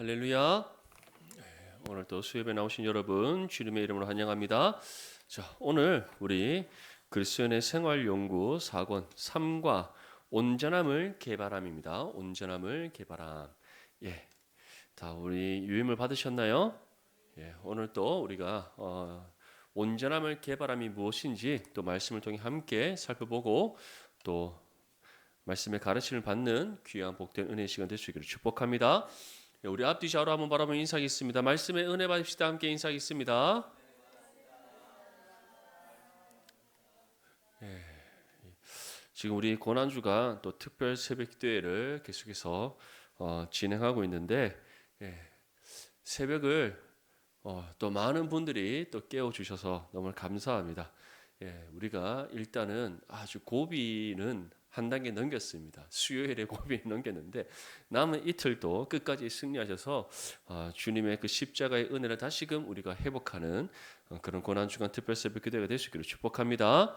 할렐루야. 오늘 또 수협에 나오신 여러분 주님의 이름으로 환영합니다. 자, 오늘 우리 그리스도인의 생활연구 4권 3과 온전함을 개발함입니다. 온전함을 개발함. 예, 다 우리 유임을 받으셨나요? 예, 오늘 또 우리가 온전함을 개발함이 무엇인지 또 말씀을 통해 함께 살펴보고 또 말씀의 가르침을 받는 귀한 복된 은혜의 시간 될 수 있기를 축복합니다. 우리 앞뒤 좌우로 한번 바라보면 인사하겠습니다. 말씀의 은혜 받읍시다. 함께 인사하겠습니다. 예, 지금 우리 고난주가 또 특별 새벽기도회를 계속해서 진행하고 있는데 새벽을 또 많은 분들이 또 깨워주셔서 너무 감사합니다. 우리가 일단은 아주 고비는 한 단계 넘겼습니다. 수요일에 고비 넘겼는데 남은 이틀도 끝까지 승리하셔서 주님의 그 십자가의 은혜를 다시금 우리가 회복하는 그런 고난주간 특별 새벽 기도가 될 수 있기를 축복합니다.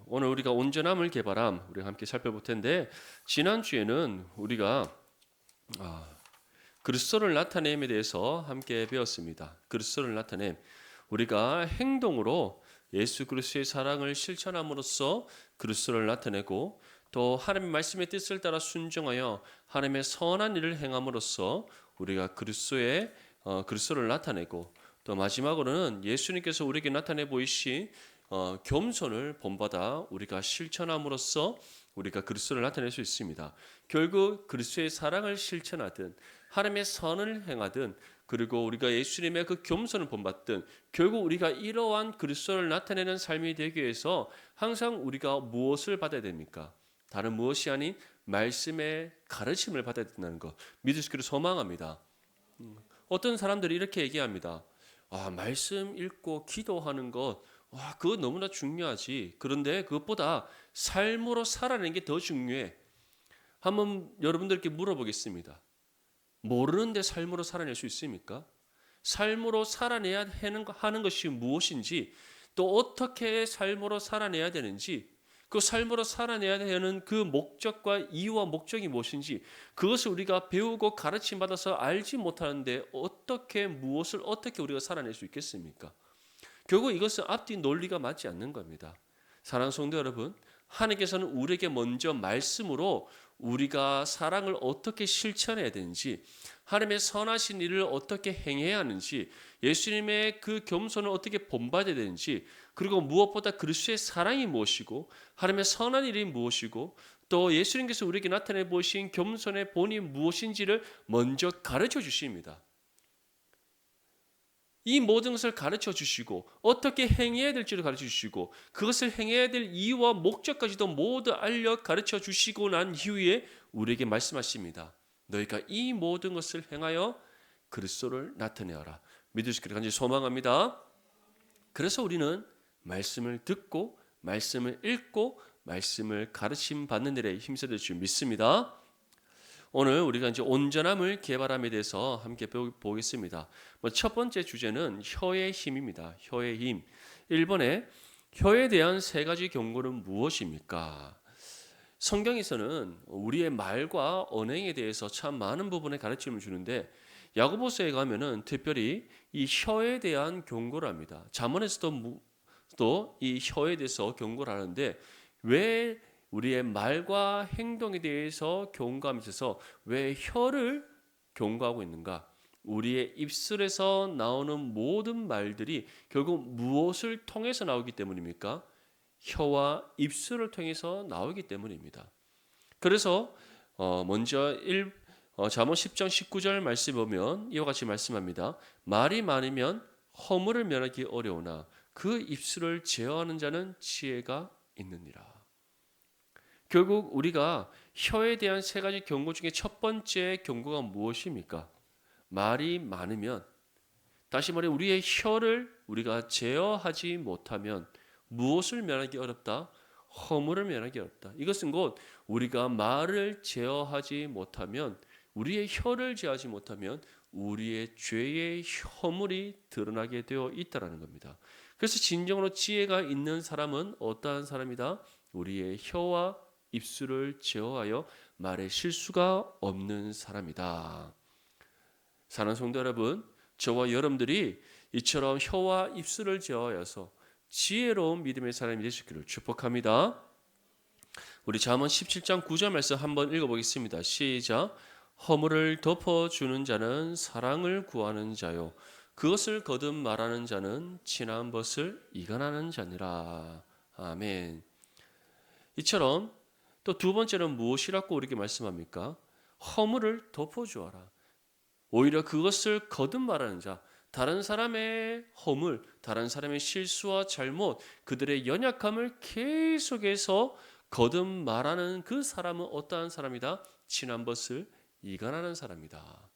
오늘 우리가 온전함을 개발함 우리가 함께 살펴볼 텐데 지난주에는 우리가 그리스도를 나타냄에 대해서 함께 배웠습니다. 그리스도를 나타냄 우리가 행동으로 예수 그리스도의 사랑을 실천함으로써 그리스도를 나타내고 또 하나님의 말씀의 뜻을 따라 순종하여 하나님의 선한 일을 행함으로써 우리가 그리스도를 나타내고 또 마지막으로는 예수님께서 우리에게 나타내 보이신 겸손을 본받아 우리가 실천함으로써 우리가 그리스도를 나타낼 수 있습니다. 결국 그리스도의 사랑을 실천하든 하나님의 선을 행하든 그리고 우리가 예수님의 그 겸손을 본받든 결국 우리가 이러한 그리스도를 나타내는 삶이 되기 위해서 항상 우리가 무엇을 받아야 됩니까? 다른 무엇이 아닌 말씀의 가르침을 받아야 된다는 것 믿을 수 있기를 소망합니다. 어떤 사람들이 이렇게 얘기합니다. 말씀 읽고 기도하는 것 그거 너무나 중요하지. 그런데 그것보다 삶으로 살아내는 게 더 중요해. 한번 여러분들께 물어보겠습니다. 모르는데 삶으로 살아낼 수 있습니까? 삶으로 살아내야 하는 것이 무엇인지 또 어떻게 삶으로 살아내야 되는지 그 삶으로 살아내야 되는 그 목적과 이유와 목적이 무엇인지 그것을 우리가 배우고 가르침 받아서 알지 못하는데 무엇을 어떻게 우리가 살아낼 수 있겠습니까? 결국 이것은 앞뒤 논리가 맞지 않는 겁니다. 사랑하는 성도 여러분, 하나님께서는 우리에게 먼저 말씀으로 우리가 사랑을 어떻게 실천해야 되는지 하나님의 선하신 일을 어떻게 행해야 하는지 예수님의 그 겸손을 어떻게 본받아야 되는지 그리고 무엇보다 그리스도의 사랑이 무엇이고 하나님의 선한 일이 무엇이고 또 예수님께서 우리에게 나타내 보이신 겸손의 본이 무엇인지를 먼저 가르쳐 주십니다. 이 모든 것을 가르쳐 주시고 어떻게 행해야 될지를 가르쳐 주시고 그것을 행해야 될 이유와 목적까지도 모두 알려 가르쳐 주시고 난 이후에 우리에게 말씀하십니다. 너희가 이 모든 것을 행하여 그리스도를 나타내어라. 믿을 수 있기를 간절히 소망합니다. 그래서 우리는 말씀을 듣고 말씀을 읽고 말씀을 가르침 받는 일에 힘써야 될 줄 믿습니다. 오늘 우리가 이제 온전함을 개발함에 대해서 함께 보겠습니다. 첫 번째 주제는 혀의 힘입니다. 혀의 힘. 1번에 혀에 대한 세 가지 경고는 무엇입니까? 성경에서는 우리의 말과 언행에 대해서 참 많은 부분에 가르침을 주는데 야고보서에 가면은 특별히 이 혀에 대한 경고를 합니다. 잠언에서도 또 이 혀에 대해서 경고를 하는데 왜 우리의 말과 행동에 대해서 경고함에 있어서 왜 혀를 경고하고 있는가? 우리의 입술에서 나오는 모든 말들이 결국 무엇을 통해서 나오기 때문입니까? 혀와 입술을 통해서 나오기 때문입니다. 그래서 먼저 잠언 10장 19절 말씀 보면 이와 같이 말씀합니다. 말이 많으면 허물을 면하기 어려우나 그 입술을 제어하는 자는 지혜가 있느니라. 결국 우리가 혀에 대한 세 가지 경고 중에 첫 번째 경고가 무엇입니까? 말이 많으면 다시 말해 우리의 혀를 우리가 제어하지 못하면 무엇을 면하기 어렵다? 허물을 면하기 어렵다. 이것은 곧 우리가 말을 제어하지 못하면 우리의 혀를 제어하지 못하면 우리의 죄의 허물이 드러나게 되어 있다는 겁니다. 그래서 진정으로 지혜가 있는 사람은 어떠한 사람이다? 우리의 혀와 입술을 제어하여 말에 실수가 없는 사람이다. 사랑하는 성도 여러분, 저와 여러분들이 이처럼 혀와 입술을 제어하여서 지혜로운 믿음의 사람이 될 수 있기를 축복합니다. 우리 잠언 17장 9절 말씀 한번 읽어보겠습니다. 시작. 허물을 덮어주는 자는 사랑을 구하는 자요, 그것을 거듭 말하는 자는 친한 벗을 이간하는 자니라. 아멘. 이처럼 또 두 번째는 무엇이라고 우리에게 말씀합니까? 허물을 덮어주어라. 오히려 그것을 거듭 말하는 자, 다른 사람의 허물, 다른 사람의 실수와 잘못, 그들의 연약함을 계속해서 거듭 말하는 그 사람은 어떠한 사람이다? 친한 벗을 이간하는 사람이다.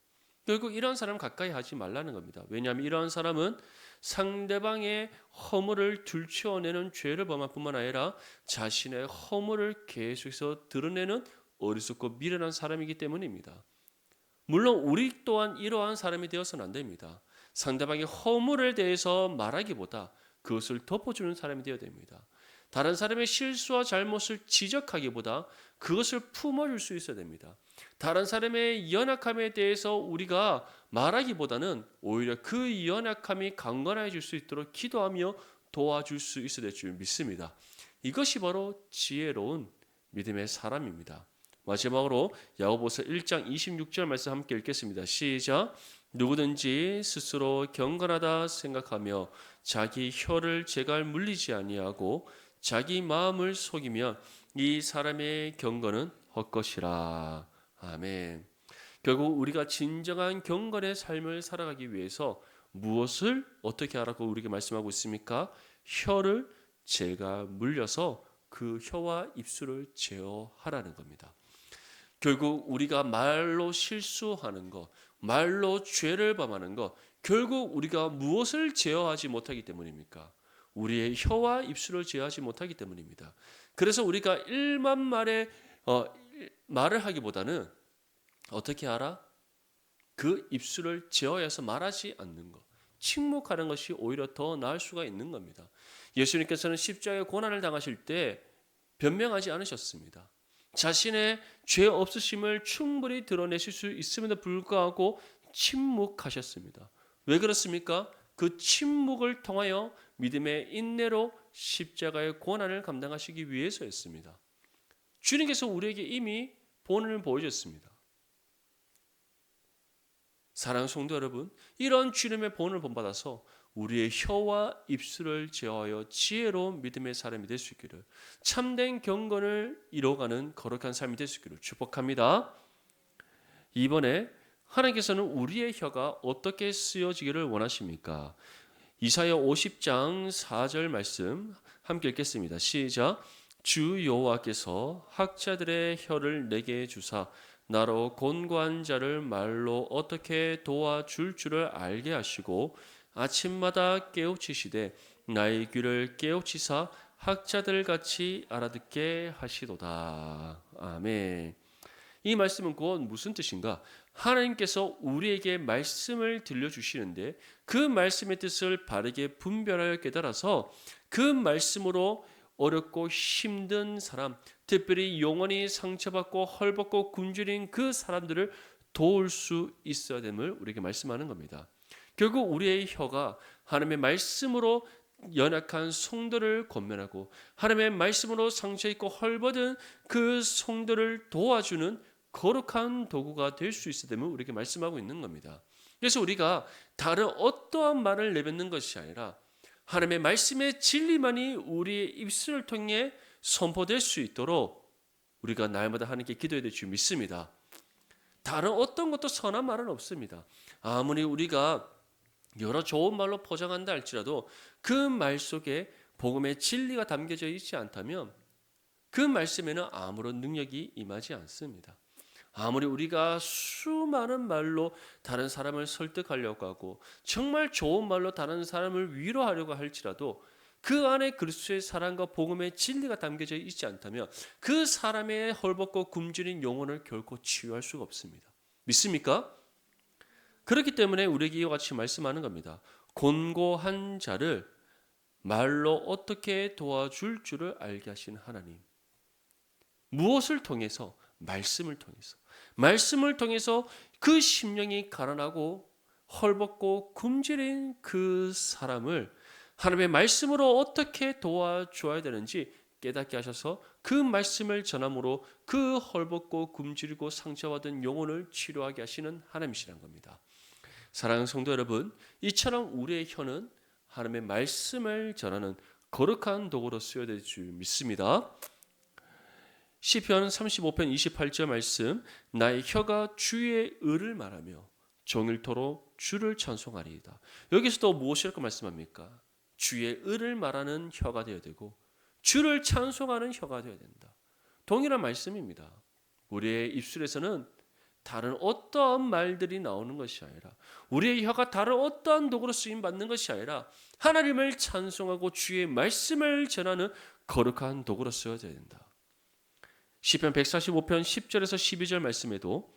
결국 이런 사람 가까이 하지 말라는 겁니다. 왜냐하면 이러한 사람은 상대방의 허물을 들추어내는 죄를 범할 뿐만 아니라 자신의 허물을 계속해서 드러내는 어리석고 미련한 사람이기 때문입니다. 물론 우리 또한 이러한 사람이 되어서는 안 됩니다. 상대방의 허물에 대해서 말하기보다 그것을 덮어주는 사람이 되어야 됩니다. 다른 사람의 실수와 잘못을 지적하기보다 그것을 품어줄 수 있어야 됩니다. 다른 사람의 연약함에 대해서 우리가 말하기보다는 오히려 그 연약함이 강건해질 수 있도록 기도하며 도와줄 수 있어야 될 줄 믿습니다. 이것이 바로 지혜로운 믿음의 사람입니다. 마지막으로 야고보서 1장 26절 말씀 함께 읽겠습니다. 시작. 누구든지 스스로 경건하다 생각하며 자기 혀를 제갈 물리지 아니하고 자기 마음을 속이면 이 사람의 경건은 헛것이라. 아멘. 결국 우리가 진정한 경건의 삶을 살아가기 위해서 무엇을 어떻게 하라고 우리에게 말씀하고 있습니까? 혀를 제가 물려서 그 혀와 입술을 제어하라는 겁니다. 결국 우리가 말로 실수하는 것, 말로 죄를 범하는 것, 결국 우리가 무엇을 제어하지 못하기 때문입니까? 우리의 혀와 입술을 제어하지 못하기 때문입니다. 그래서 우리가 일만 말을 하기보다는 어떻게 하라? 그 입술을 제어해서 말하지 않는 것, 침묵하는 것이 오히려 더 나을 수가 있는 겁니다. 예수님께서는 십자가의 고난을 당하실 때 변명하지 않으셨습니다. 자신의 죄 없으심을 충분히 드러내실 수 있음에도 불구하고 침묵하셨습니다. 왜 그렇습니까? 그 침묵을 통하여 믿음의 인내로 십자가의 고난을 감당하시기 위해서였습니다. 주님께서 우리에게 이미 본을 보여줬습니다. 사랑하는 성도 여러분, 이런 주님의 본을 본받아서 우리의 혀와 입술을 제어하여 지혜로운 믿음의 사람이 될 수 있기를, 참된 경건을 이뤄가는 거룩한 삶이 될 수 있기를 축복합니다. 이번에 하나님께서는 우리의 혀가 어떻게 쓰여지기를 원하십니까? 이사야 50장 4절 말씀 함께 읽겠습니다. 시작. 주 여호와께서 학자들의 혀를 내게 주사 나로 곤고한 자를 말로 어떻게 도와줄 줄을 알게 하시고 아침마다 깨우치시되 나의 귀를 깨우치사 학자들 같이 알아듣게 하시도다. 아멘. 이 말씀은 곧 무슨 뜻인가? 하나님께서 우리에게 말씀을 들려주시는데 그 말씀의 뜻을 바르게 분별하여 깨달아서 그 말씀으로 어렵고 힘든 사람, 특별히 영혼이 상처받고 헐벗고 굶주린 그 사람들을 도울 수 있어야 됨을 우리에게 말씀하는 겁니다. 결국 우리의 혀가 하나님의 말씀으로 연약한 성도를 권면하고 하나님의 말씀으로 상처있고 헐벗은 그 성도를 도와주는 거룩한 도구가 될 수 있어야 됨을 우리에게 말씀하고 있는 겁니다. 그래서 우리가 다른 어떠한 말을 내뱉는 것이 아니라 하나님의 말씀의 진리만이 우리의 입술을 통해 선포될 수 있도록 우리가 날마다 하나님께 기도해야 될 줄 믿습니다. 다른 어떤 것도 선한 말은 없습니다. 아무리 우리가 여러 좋은 말로 포장한다 할지라도 그 말 속에 복음의 진리가 담겨져 있지 않다면 그 말씀에는 아무런 능력이 임하지 않습니다. 아무리 우리가 수많은 말로 다른 사람을 설득하려고 하고 정말 좋은 말로 다른 사람을 위로하려고 할지라도 그 안에 그리스도의 사랑과 복음의 진리가 담겨져 있지 않다면 그 사람의 헐벗고 굶주린 영혼을 결코 치유할 수가 없습니다. 믿습니까? 그렇기 때문에 우리에게 이와 같이 말씀하는 겁니다. 곤고한 자를 말로 어떻게 도와줄 줄을 알게 하신 하나님. 무엇을 통해서? 말씀을 통해서. 말씀을 통해서 그 심령이 가난하고 헐벗고 굶주린 그 사람을 하나님의 말씀으로 어떻게 도와줘야 되는지 깨닫게 하셔서 그 말씀을 전함으로 그 헐벗고 굶주리고 상처받은 영혼을 치료하게 하시는 하나님이시라는 겁니다. 사랑하는 성도 여러분, 이처럼 우리의 혀는 하나님의 말씀을 전하는 거룩한 도구로 쓰여질 줄 믿습니다. 시편 35편 28절 말씀, 나의 혀가 주의 의를 말하며 종일토록 주를 찬송하리이다. 여기서도 무엇이라고 말씀합니까? 주의 의를 말하는 혀가 되어야 되고 주를 찬송하는 혀가 되어야 된다. 동일한 말씀입니다. 우리의 입술에서는 다른 어떠한 말들이 나오는 것이 아니라, 우리의 혀가 다른 어떠한 도구로 쓰임 받는 것이 아니라 하나님을 찬송하고 주의 말씀을 전하는 거룩한 도구로 쓰여져야 된다. 시편 145편 10절에서 12절 말씀에도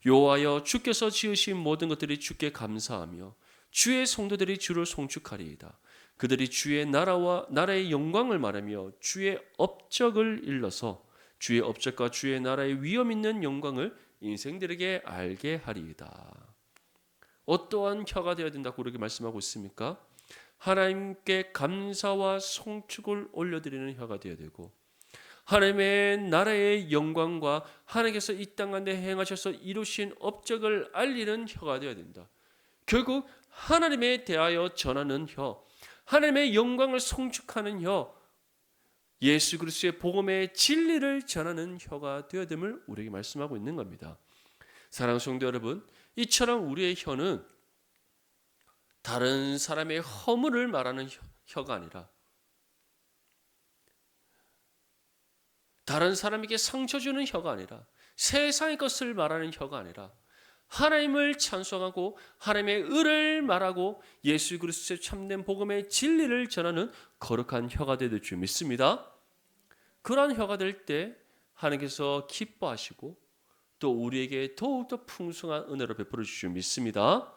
여호와여 주께서 지으신 모든 것들이 주께 감사하며 주의 성도들이 주를 송축하리이다. 그들이 주의 나라와 나라의 영광을 말하며 주의 업적을 일러서 주의 업적과 주의 나라의 위엄 있는 영광을 인생들에게 알게 하리이다. 어떠한 혀가 되어야 된다고 그렇게 말씀하고 있습니까? 하나님께 감사와 송축을 올려드리는 혀가 되어야 되고, 하나님의 나라의 영광과 하나님께서 이 땅 가운데 행하셔서 이루신 업적을 알리는 혀가 되어야 된다. 결국 하나님에 대하여 전하는 혀, 하나님의 영광을 송축하는 혀, 예수 그리스도의 복음의 진리를 전하는 혀가 되어야 됨을 우리에게 말씀하고 있는 겁니다. 사랑하는 성도 여러분, 이처럼 우리의 혀는 다른 사람의 허물을 말하는 혀가 아니라, 다른 사람에게 상처 주는 혀가 아니라, 세상의 것을 말하는 혀가 아니라 하나님을 찬송하고 하나님의 의를 말하고 예수 그리스도의 참된 복음의 진리를 전하는 거룩한 혀가 될 줄 믿습니다. 그러한 혀가 될 때 하나님께서 기뻐하시고 또 우리에게 더욱더 풍성한 은혜로 베풀어 주실 줄 믿습니다.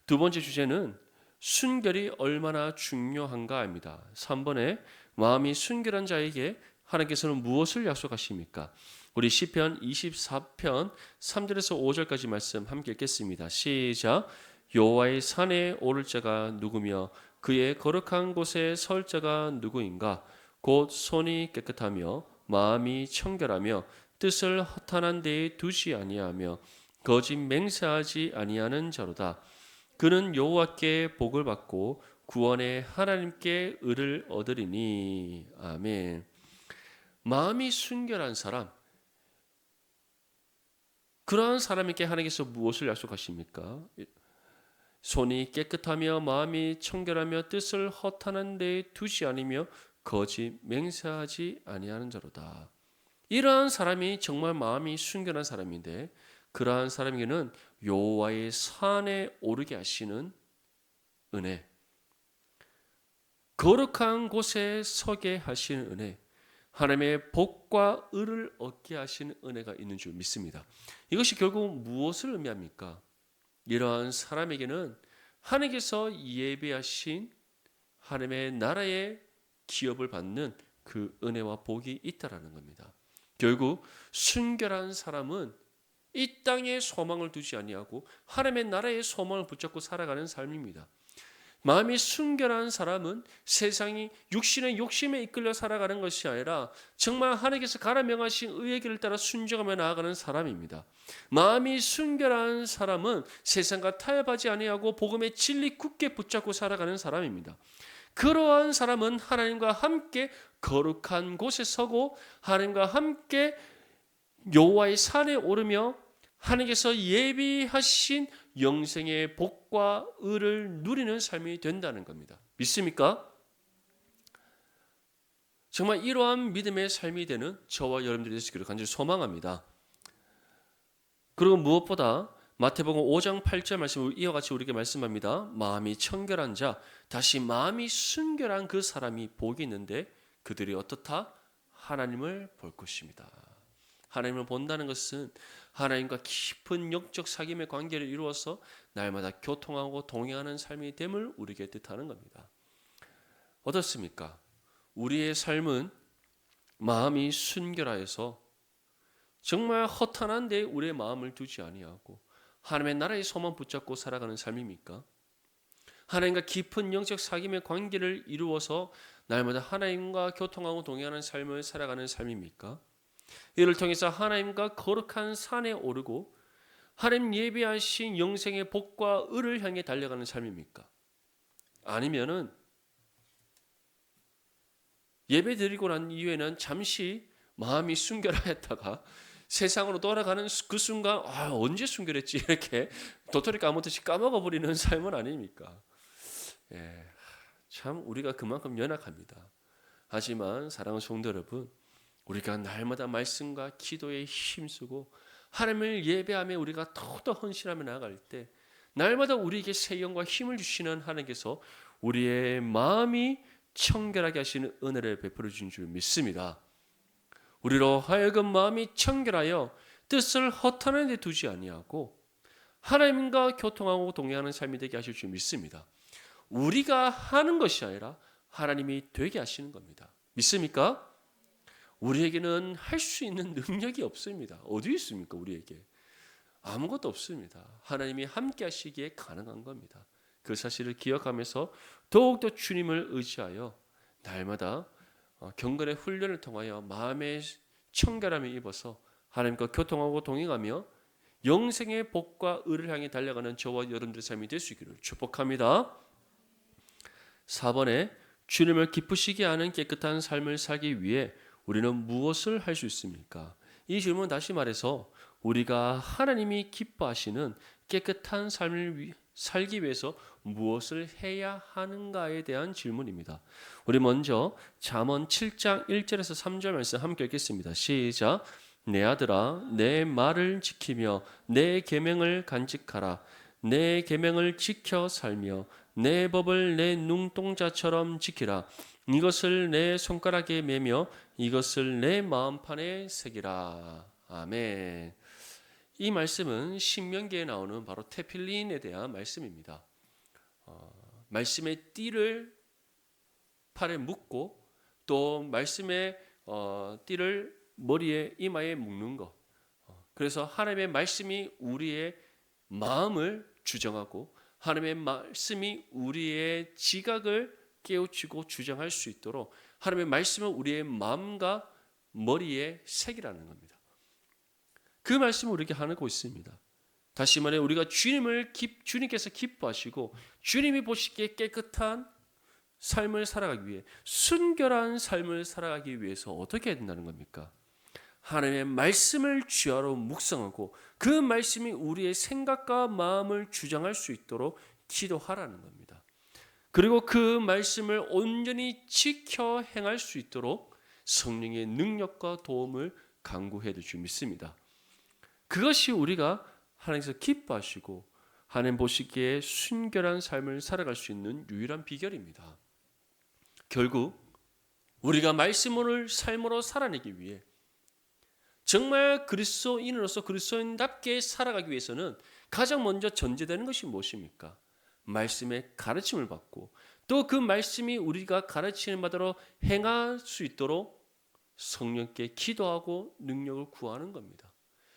두 번째 주제는 순결이 얼마나 중요한가입니다. 3번에 마음이 순결한 자에게 하나님께서는 무엇을 약속하십니까? 우리 시편 24편 3절에서 5절까지 말씀 함께 읽겠습니다. 시작. 여호와의 산에 오를 자가 누구며 그의 거룩한 곳에 설 자가 누구인가? 곧 손이 깨끗하며 마음이 청결하며 뜻을 허탄한 데에 두지 아니하며 거짓 맹세하지 아니하는 자로다. 그는 여호와께 복을 받고 구원의 하나님께 의를 얻으리니. 아멘. 마음이 순결한 사람, 그러한 사람에게 하나님께서 무엇을 약속하십니까? 손이 깨끗하며 마음이 청결하며 뜻을 허탄한 데에 두지 아니며 거짓 맹세하지 아니하는 자로다. 이러한 사람이 정말 마음이 순결한 사람인데, 그러한 사람에게는 여호와의 산에 오르게 하시는 은혜, 거룩한 곳에 서게 하시는 은혜, 하나님의 복과 의를 얻게 하시는 은혜가 있는 줄 믿습니다. 이것이 결국 무엇을 의미합니까? 이러한 사람에게는 하나님께서 예비하신 하나님의 나라의 기업을 받는 그 은혜와 복이 있다라는 겁니다. 결국 순결한 사람은 이 땅에 소망을 두지 아니하고 하나님의 나라의 소망을 붙잡고 살아가는 삶입니다. 마음이 순결한 사람은 세상이 육신의 욕심에 이끌려 살아가는 것이 아니라 정말 하나님께서 가라 명하신 의의 길을 따라 순종하며 나아가는 사람입니다. 마음이 순결한 사람은 세상과 타협하지 아니하고 복음의 진리 굳게 붙잡고 살아가는 사람입니다. 그러한 사람은 하나님과 함께 거룩한 곳에 서고 하나님과 함께 여호와의 산에 오르며 하나님께서 예비하신 영생의 복과 의를 누리는 삶이 된다는 겁니다. 믿습니까? 정말 이러한 믿음의 삶이 되는 저와 여러분들이 되시기를 간절히 소망합니다. 그리고 무엇보다 마태복음 5장 8절 말씀을 이와 같이 우리에게 말씀합니다. 마음이 청결한 자, 다시 마음이 순결한 그 사람이 복이 있는데 그들이 어떻다? 하나님을 볼 것입니다. 하나님을 본다는 것은 하나님과 깊은 영적 사귐의 관계를 이루어서 날마다 교통하고 동행하는 삶이 됨을 우리에게 뜻하는 겁니다. 어떻습니까? 우리의 삶은 마음이 순결하여서 정말 허탄한 데 우리의 마음을 두지 아니하고 하나님의 나라의 소망 붙잡고 살아가는 삶입니까? 하나님과 깊은 영적 사귐의 관계를 이루어서 날마다 하나님과 교통하고 동행하는 삶을 살아가는 삶입니까? 이를 통해서 하나님과 거룩한 산에 오르고 하나님 예비하신 영생의 복과 의를 향해 달려가는 삶입니까? 아니면은 예배 드리고 난 이후에는 잠시 마음이 순결하였다가 세상으로 돌아가는 그 순간 언제 순결했지 이렇게 도토리 까먹듯이 까먹어버리는 삶은 아닙니까? 예, 참 우리가 그만큼 연약합니다. 하지만 사랑하는 성도 여러분, 우리가 날마다 말씀과 기도에 힘쓰고 하나님을 예배하며 우리가 더더 헌신하며 나아갈 때 날마다 우리에게 새 영과 힘을 주시는 하나님께서 우리의 마음이 청결하게 하시는 은혜를 베풀어 주신 줄 믿습니다. 우리로 하여금 마음이 청결하여 뜻을 허탄한 데 두지 아니하고 하나님과 교통하고 동행하는 삶이 되게 하실 줄 믿습니다. 우리가 하는 것이 아니라 하나님이 되게 하시는 겁니다. 믿습니까? 우리에게는 할 수 있는 능력이 없습니다. 어디 있습니까? 우리에게 아무것도 없습니다. 하나님이 함께 하시기에 가능한 겁니다. 그 사실을 기억하면서 더욱더 주님을 의지하여 날마다 경건의 훈련을 통하여 마음의 청결함을 입어서 하나님과 교통하고 동행하며 영생의 복과 의를 향해 달려가는 저와 여러분들의 삶이 될 수 있기를 축복합니다. 4번에 주님을 기쁘시게 하는 깨끗한 삶을 살기 위해 우리는 무엇을 할 수 있습니까? 이 질문 다시 말해서 우리가 하나님이 기뻐하시는 깨끗한 삶을 살기 위해서 무엇을 해야 하는가에 대한 질문입니다. 우리 먼저 잠언 7장 1절에서 3절 말씀 함께 읽겠습니다. 시작. 내 아들아 내 말을 지키며 내 계명을 간직하라. 내 계명을 지켜 살며 내 법을 내 눈동자처럼 지키라. 이것을 내 손가락에 매며 이것을 내 마음판에 새기라. 아멘. 이 말씀은 신명기에 나오는 바로 테필린에 대한 말씀입니다. 말씀의 띠를 팔에 묶고 또 말씀의 띠를 머리에 이마에 묶는 것. 그래서 하나님의 말씀이 우리의 마음을 주정하고 하나님의 말씀이 우리의 지각을 깨우치고 주장할 수 있도록 하나님의 말씀은 우리의 마음과 머리에 새기라는 겁니다. 그 말씀을 우리에게 하고 있습니다. 다시 말해 우리가 주님께서 기뻐하시고 주님이 보시기에 깨끗한 삶을 살아가기 위해 순결한 삶을 살아가기 위해서 어떻게 해야 된다는 겁니까? 하나님의 말씀을 주야로 묵상하고 그 말씀이 우리의 생각과 마음을 주장할 수 있도록 기도하라는 겁니다. 그리고 그 말씀을 온전히 지켜 행할 수 있도록 성령의 능력과 도움을 간구해야 될 줄 믿습니다. 그것이 우리가 하나님께서 기뻐하시고 하나님 보시기에 순결한 삶을 살아갈 수 있는 유일한 비결입니다. 결국 우리가 말씀을 삶으로 살아내기 위해 정말 그리스도인으로서 그리스도인답게 살아가기 위해서는 가장 먼저 전제되는 것이 무엇입니까? 말씀의 가르침을 받고 또 그 말씀이 우리가 가르치는 바대로 행할 수 있도록 성령께 기도하고 능력을 구하는 겁니다.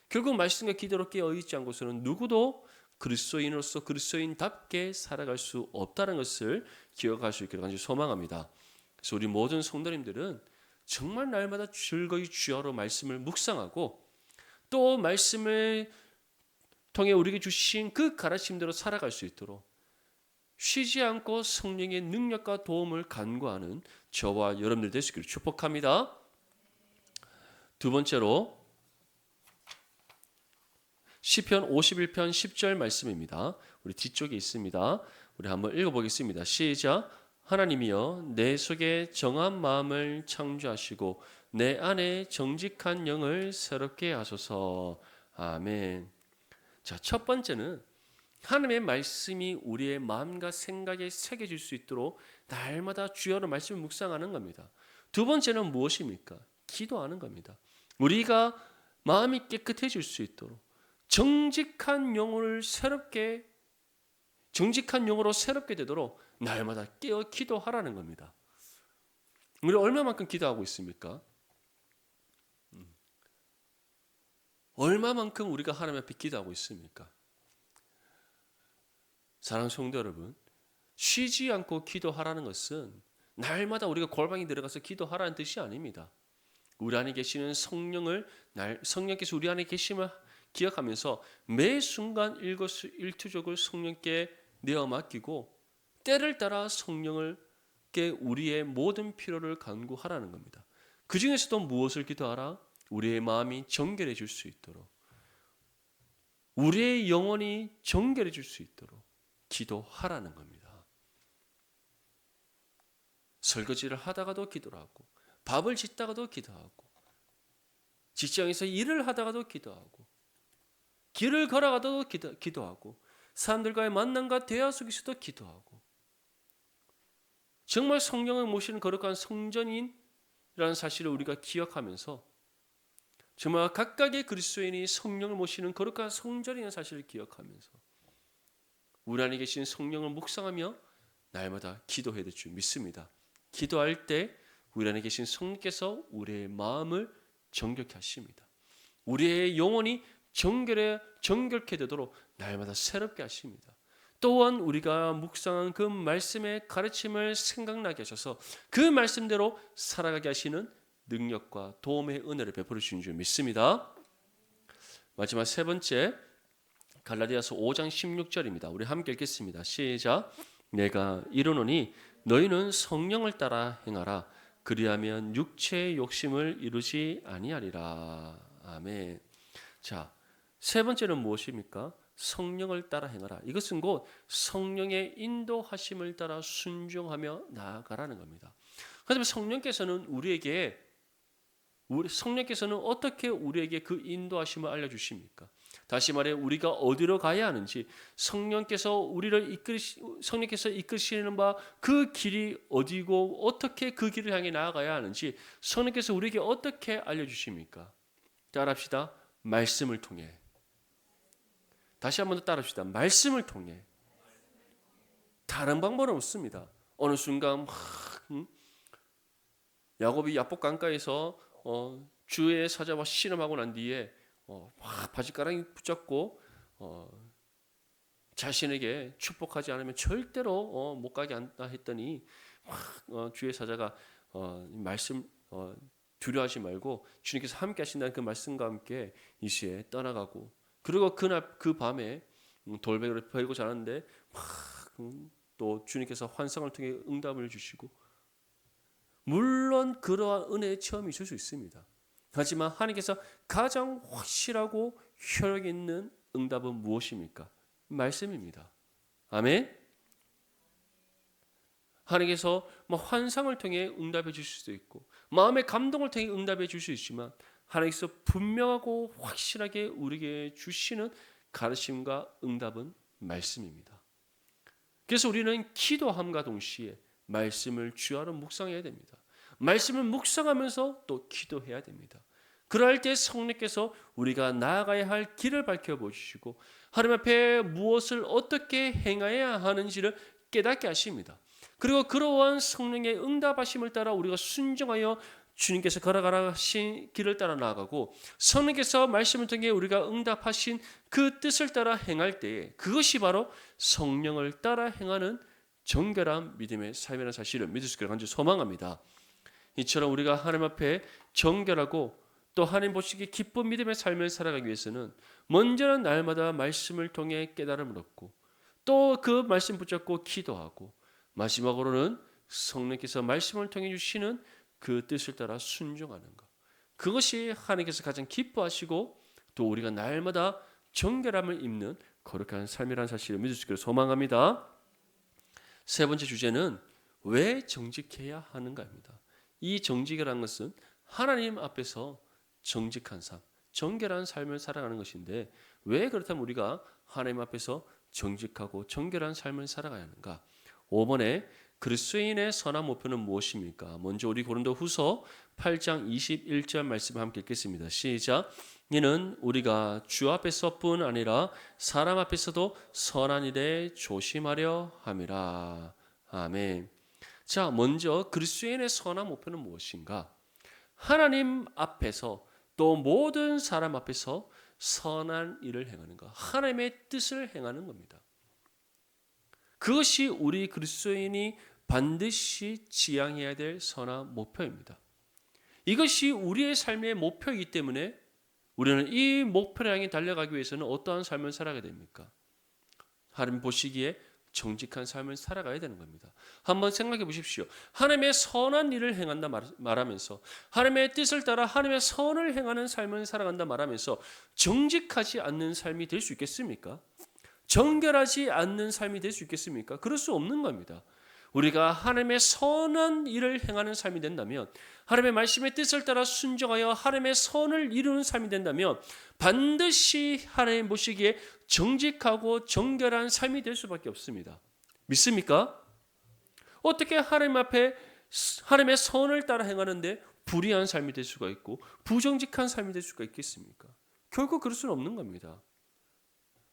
결국 말씀과 기도로 깨어있지 않고서는 누구도 그리스도인으로서 그리스도인답게 살아갈 수 없다는 것을 기억할 수 있기를 간절히 소망합니다. 그래서 우리 모든 성도님들은 정말 날마다 즐거이 주야로 말씀을 묵상하고 또 말씀을 통해 우리에게 주신 그 가르침대로 살아갈 수 있도록 쉬지 않고 성령의 능력과 도움을 간구하는 저와 여러분들 될 수 있기를 축복합니다. 두 번째로 시편 51편 10절 말씀입니다. 우리 뒤쪽에 있습니다. 우리 한번 읽어보겠습니다. 시작. 하나님이여 내 속에 정한 마음을 창조하시고 내 안에 정직한 영을 새롭게 하소서. 아멘. 자, 첫 번째는 하나님의 말씀이 우리의 마음과 생각에 새겨질 수 있도록 날마다 주야로 말씀을 묵상하는 겁니다. 두 번째는 무엇입니까? 기도하는 겁니다. 우리가 마음이 깨끗해질 수 있도록 정직한 영으로 새롭게 되도록 날마다 깨어 기도하라는 겁니다. 우리 얼마만큼 기도하고 있습니까? 얼마만큼 우리가 하나님 앞에 기도하고 있습니까? 사랑하는 성도 여러분, 쉬지 않고 기도하라는 것은 날마다 우리가 골방에 들어가서 기도하라는 뜻이 아닙니다. 우리 안에 계시는 성령께서 우리 안에 계심을 기억하면서 매 순간 일거수일투족을 성령께 내어 맡기고 때를 따라 성령을께 우리의 모든 필요를 간구하라는 겁니다. 그 중에서도 무엇을 기도하라? 우리의 마음이 정결해질 수 있도록, 우리의 영혼이 정결해질 수 있도록 기도하라는 겁니다. 설거지를 하다가도 기도를 하고, 밥을 짓다가도 기도하고, 직장에서 일을 하다가도 기도하고, 길을 걸어가도 기도하고, 사람들과의 만남과 대화 속에서도 기도하고, 정말 성령을 모시는 거룩한 성전인이라는 사실을 우리가 기억하면서 정말 각각의 그리스도인이 성령을 모시는 거룩한 성전이라는 사실을 기억하면서 우리 안에 계신 성령을 묵상하며 날마다 기도해야 될 줄 믿습니다. 기도할 때 우리 안에 계신 성령께서 우리의 마음을 정결케 하십니다. 우리의 영혼이 정결케 되도록 날마다 새롭게 하십니다. 또한 우리가 묵상한 그 말씀의 가르침을 생각나게 하셔서 그 말씀대로 살아가게 하시는 능력과 도움의 은혜를 베풀어 주신 줄 믿습니다. 마지막 세 번째, 갈라디아서 5장 16절입니다. 우리 함께 읽겠습니다. 시작. 내가 이르노니 너희는 성령을 따라 행하라. 그리하면 육체의 욕심을 이루지 아니하리라. 아멘. 자, 세 번째는 무엇입니까? 성령을 따라 행하라. 이것은 곧 성령의 인도하심을 따라 순종하며 나아가라는 겁니다. 그렇다면 성령께서는 어떻게 우리에게 그 인도하심을 알려주십니까? 다시 말해 우리가 어디로 가야 하는지, 성령께서 이끄시는 바 그 길이 어디고 어떻게 그 길을 향해 나아가야 하는지 성령께서 우리에게 어떻게 알려주십니까? 따라합시다. 말씀을 통해. 다시 한 번 더 따라합시다. 말씀을 통해. 다른 방법은 없습니다. 어느 순간 야곱이 야복 강가에서 주의 사자와 씨름하고 난 뒤에 바짓가랑이 붙잡고 자신에게 축복하지 않으면 절대로 못 가게 한다 했더니 주의 사자가 말씀 두려워하지 말고 주님께서 함께 하신다는 그 말씀과 함께 이 시에 떠나가고, 그리고 그날 그 밤에 돌베개를 펴고 자는데 또 주님께서 환상을 통해 응답을 주시고, 물론 그러한 은혜의 체험이 있을 수 있습니다. 하지만 하나님께서 가장 확실하고 효력 있는 응답은 무엇입니까? 말씀입니다. 아멘. 하나님께서 환상을 통해 응답해 주실 수도 있고 마음의 감동을 통해 응답해 주실 수 있지만 하나님께서 분명하고 확실하게 우리에게 주시는 가르침과 응답은 말씀입니다. 그래서 우리는 기도함과 동시에 말씀을 주야로 묵상해야 됩니다. 말씀을 묵상하면서 또 기도해야 됩니다. 그럴 때 성령께서 우리가 나아가야 할 길을 밝혀보시고 하나님 앞에 무엇을 어떻게 행해야 하는지를 깨닫게 하십니다. 그리고 그러한 성령의 응답하심을 따라 우리가 순종하여 주님께서 걸어가라 하신 길을 따라 나아가고, 성령께서 말씀을 통해 우리가 응답하신 그 뜻을 따라 행할 때에 그것이 바로 성령을 따라 행하는 정결한 믿음의 삶이라는 사실을 믿을 수 있기를 간절히 소망합니다. 이처럼 우리가 하나님 앞에 정결하고 또 하나님 보시기에 기쁜 믿음의 삶을 살아가기 위해서는 먼저는 날마다 말씀을 통해 깨달음을 얻고 또 그 말씀 붙잡고 기도하고, 마지막으로는 성령께서 말씀을 통해 주시는 그 뜻을 따라 순종하는 것, 그것이 하나님께서 가장 기뻐하시고 또 우리가 날마다 정결함을 입는 거룩한 삶이라는 사실을 믿을 수 있기를 소망합니다. 세 번째 주제는 왜 정직해야 하는가입니다. 이 정직이라는 것은 하나님 앞에서 정직한 삶, 정결한 삶을 살아가는 것인데, 왜 그렇다면 우리가 하나님 앞에서 정직하고 정결한 삶을 살아가야 하는가? 5번에 그리스도인의 선한 목표는 무엇입니까? 먼저 우리 고린도후서 8장 21절 말씀 함께 읽겠습니다. 시작. 이는 우리가 주 앞에서뿐 아니라 사람 앞에서도 선한 일에 조심하려 함이라. 아멘. 자, 먼저 그리스도인의 선한 목표는 무엇인가? 하나님 앞에서 또 모든 사람 앞에서 선한 일을 행하는 것, 하나님의 뜻을 행하는 겁니다. 그것이 우리 그리스도인이 반드시 지향해야 될 선한 목표입니다. 이것이 우리의 삶의 목표이기 때문에 우리는 이 목표를 향해 달려가기 위해서는 어떠한 삶을 살아가야 됩니까? 하나님 보시기에 정직한 삶을 살아가야 되는 겁니다. 한번 생각해 보십시오. 하나님의 선한 일을 행한다 말하면서, 하나님의 뜻을 따라 하나님의 선을 행하는 삶을 살아간다 말하면서 정직하지 않는 삶이 될 수 있겠습니까? 정결하지 않는 삶이 될 수 있겠습니까? 그럴 수 없는 겁니다. 우리가 하나님의 선한 일을 행하는 삶이 된다면, 하나님의 말씀의 뜻을 따라 순종하여 하나님의 선을 이루는 삶이 된다면 반드시 하나님 보시기에 정직하고 정결한 삶이 될 수밖에 없습니다. 믿습니까? 어떻게 하나님 앞에 하나님의 선을 따라 행하는데 불의한 삶이 될 수가 있고 부정직한 삶이 될 수가 있겠습니까? 결코 그럴 수는 없는 겁니다.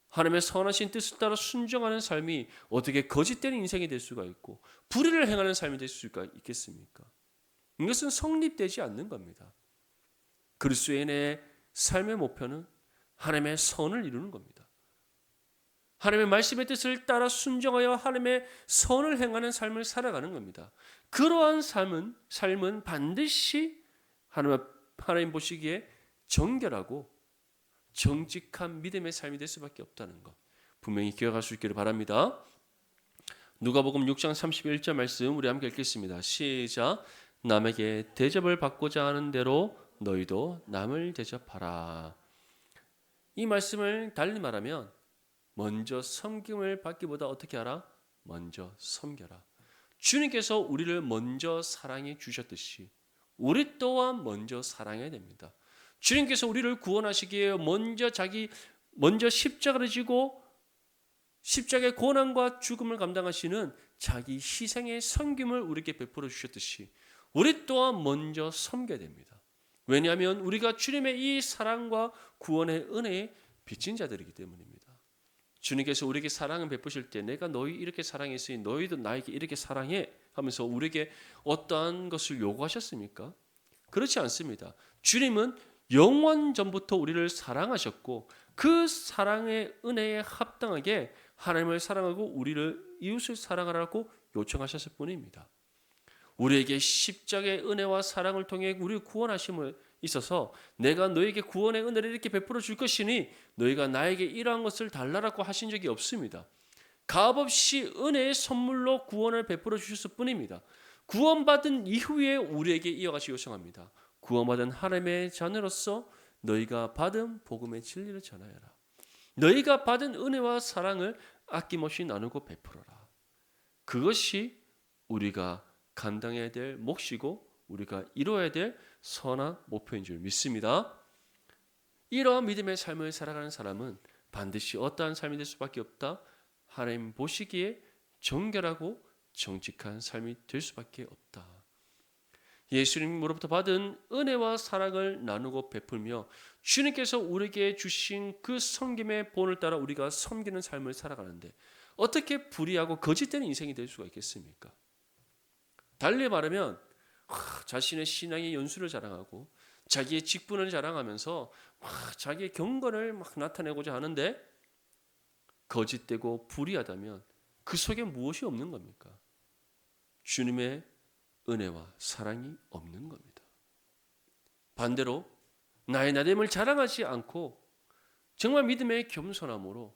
하나님의 선하신 뜻을 따라 순종하는 삶이 어떻게 거짓된 인생이 될 수가 있고 불의를 행하는 삶이 될 수가 있겠습니까? 이것은 성립되지 않는 겁니다. 그리스도인의 삶의 목표는 하나님의 선을 이루는 겁니다. 하나님의 말씀의 뜻을 따라 순종하여 하나님의 선을 행하는 삶을 살아가는 겁니다. 그러한 삶은 반드시 하나님 보시기에 정결하고 정직한 믿음의 삶이 될 수밖에 없다는 것 분명히 기억할 수 있기를 바랍니다. 누가복음 6장 31절 말씀 우리 함께 읽겠습니다. 시작. 남에게 대접을 받고자 하는 대로 너희도 남을 대접하라. 이 말씀을 달리 말하면 먼저 섬김을 받기보다 어떻게 하라? 먼저 섬겨라. 주님께서 우리를 먼저 사랑해 주셨듯이 우리 또한 먼저 사랑해야 됩니다. 주님께서 우리를 구원하시기에 먼저 십자가를 지고 십자가의 고난과 죽음을 감당하시는 자기 희생의 섬김을 우리에게 베풀어 주셨듯이 우리 또한 먼저 섬겨야 됩니다. 왜냐하면 우리가 주님의 이 사랑과 구원의 은혜에 빚진 자들이기 때문입니다. 주님께서 우리에게 사랑을 베푸실 때 내가 너희 이렇게 사랑했으니 너희도 나에게 이렇게 사랑해 하면서 우리에게 어떠한 것을 요구하셨습니까? 그렇지 않습니다. 주님은 영원 전부터 우리를 사랑하셨고 그 사랑의 은혜에 합당하게 하나님을 사랑하고 우리를 이웃을 사랑하라고 요청하셨을 뿐입니다. 우리에게 십자가의 은혜와 사랑을 통해 우리를 구원하심을 있어서 내가 너에게 구원의 은혜를 이렇게 베풀어 줄 것이니 너희가 나에게 이러한 것을 달라라고 하신 적이 없습니다. 값없이 은혜의 선물로 구원을 베풀어 주셨을 뿐입니다. 구원받은 이후에 우리에게 이어가시 요청합니다. 구원받은 하나님의 자녀로서 너희가 받은 복음의 진리를 전하여라. 너희가 받은 은혜와 사랑을 아낌없이 나누고 베풀어라. 그것이 우리가 감당해야 될 몫이고 우리가 이루어야 될 선한 목표인 줄 믿습니다. 이러한 믿음의 삶을 살아가는 사람은 반드시 어떠한 삶이 될 수밖에 없다. 하나님 보시기에 정결하고 정직한 삶이 될 수밖에 없다. 예수님으로부터 받은 은혜와 사랑을 나누고 베풀며 주님께서 우리에게 주신 그 섬김의 본을 따라 우리가 섬기는 삶을 살아가는데 어떻게 불의하고 거짓된 인생이 될 수가 있겠습니까? 달리 말하면 자신의 신앙의 연수를 자랑하고 자기의 직분을 자랑하면서 자기의 경건을 나타내고자 하는데 거짓되고 불의하다면 그 속에 무엇이 없는 겁니까? 주님의 은혜와 사랑이 없는 겁니다. 반대로 나의 나됨을 자랑하지 않고 정말 믿음의 겸손함으로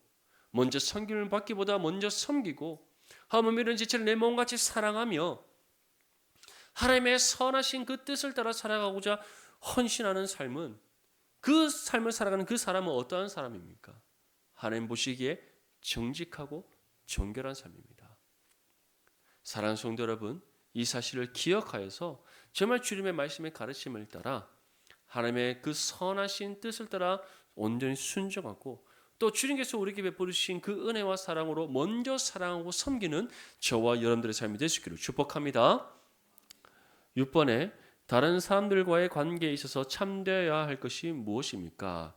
먼저 섬김을 받기보다 먼저 섬기고 하물며 이런 지체를 내 몸같이 사랑하며 하나님의 선하신 그 뜻을 따라 살아가고자 헌신하는 삶은 그 삶을 살아가는 그 사람은 어떠한 사람입니까? 하나님 보시기에 정직하고 정결한 삶입니다. 사랑하는 성도 여러분, 이 사실을 기억하여서 정말 주님의 말씀의 가르침을 따라 하나님의 그 선하신 뜻을 따라 온전히 순종하고 또 주님께서 우리에게 베푸신 그 은혜와 사랑으로 먼저 사랑하고 섬기는 저와 여러분들의 삶이 될 수 있기를 축복합니다. 6번에 다른 사람들과의 관계에 있어서 참되어야 할 것이 무엇입니까?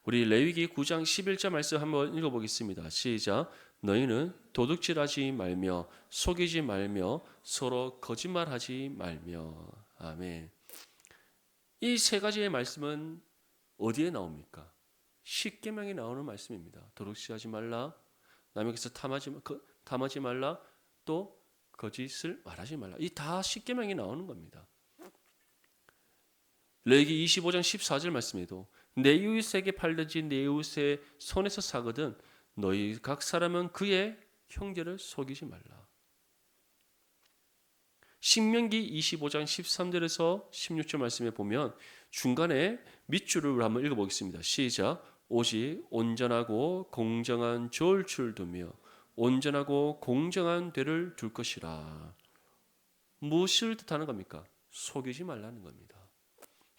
우리 레위기 9장 11절 말씀 한번 읽어보겠습니다. 시작. 너희는 도둑질하지 말며 속이지 말며 서로 거짓말하지 말며. 아멘. 이 세 가지의 말씀은 어디에 나옵니까? 십계명에 나오는 말씀입니다. 도둑질하지 말라, 남에게서 탐하지 말라, 또 거짓을 말하지 말라. 이 다 십계명이 나오는 겁니다. 레위기 25장 14절 말씀에도 내 이웃에게 팔든지 내 이웃의 손에서 사거든 너희 각 사람은 그의 형제를 속이지 말라. 신명기 25장 13절에서 16절 말씀에 보면 중간에 밑줄을 한번 읽어보겠습니다. 시작. 오직 온전하고 공정한 저울줄 두며 온전하고 공정한 대를 둘 것이라. 무엇을 뜻하는 겁니까? 속이지 말라는 겁니다.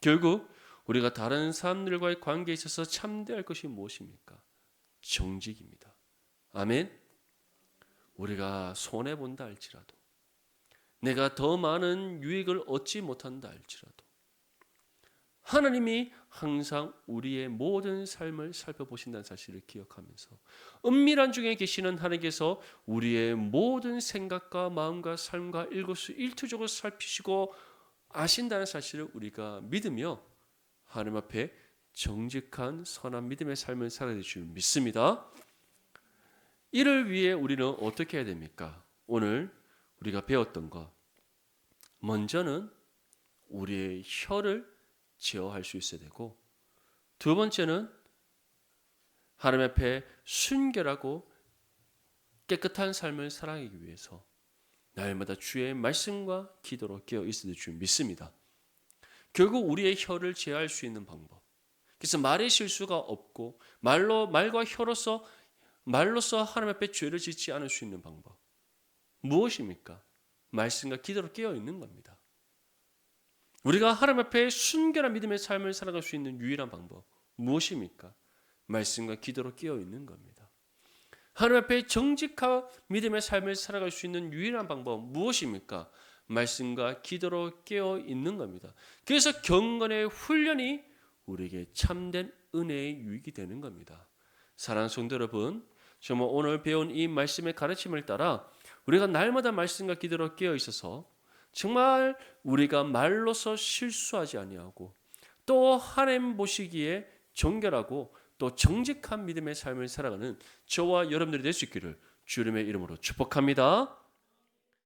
결국 우리가 다른 사람들과의 관계에 있어서 참되할 것이 무엇입니까? 정직입니다. 아멘. 우리가 손해본다 할지라도, 내가 더 많은 유익을 얻지 못한다 할지라도 하나님이 항상 우리의 모든 삶을 살펴보신다는 사실을 기억하면서 은밀한 중에 계시는 하나님께서 우리의 모든 생각과 마음과 삶과 일거수일투족을 살피시고 아신다는 사실을 우리가 믿으며 하나님 앞에 정직한 선한 믿음의 삶을 살아야 될 줄 믿습니다. 이를 위해 우리는 어떻게 해야 됩니까? 오늘 우리가 배웠던 것, 먼저는 우리의 혀를 제어할 수 있어야 되고, 두 번째는 하나님 앞에 순결하고 깨끗한 삶을 살아가기 위해서 날마다 주의 말씀과 기도로 깨어 있어야 될 줄 믿습니다. 결국 우리의 혀를 제어할 수 있는 방법, 그래서 말의 실수가 없고 말과 혀로서 말로서 하나님 앞에 죄를 짓지 않을 수 있는 방법 무엇입니까? 말씀과 기도로 깨어 있는 겁니다. 우리가 하나님 앞에 순결한 믿음의 삶을 살아갈 수 있는 유일한 방법 무엇입니까? 말씀과 기도로 깨어 있는 겁니다. 하나님 앞에 정직한 믿음의 삶을 살아갈 수 있는 유일한 방법 무엇입니까? 말씀과 기도로 깨어 있는 겁니다. 그래서 경건의 훈련이 우리에게 참된 은혜의 유익이 되는 겁니다. 사랑하는 성도 여러분, 정말 오늘 배운 이 말씀의 가르침을 따라 우리가 날마다 말씀과 기도로 깨어 있어서 정말 우리가 말로서 실수하지 아니하고 또 하나님 보시기에 정결하고 또 정직한 믿음의 삶을 살아가는 저와 여러분들이 될 수 있기를 주님의 이름으로 축복합니다.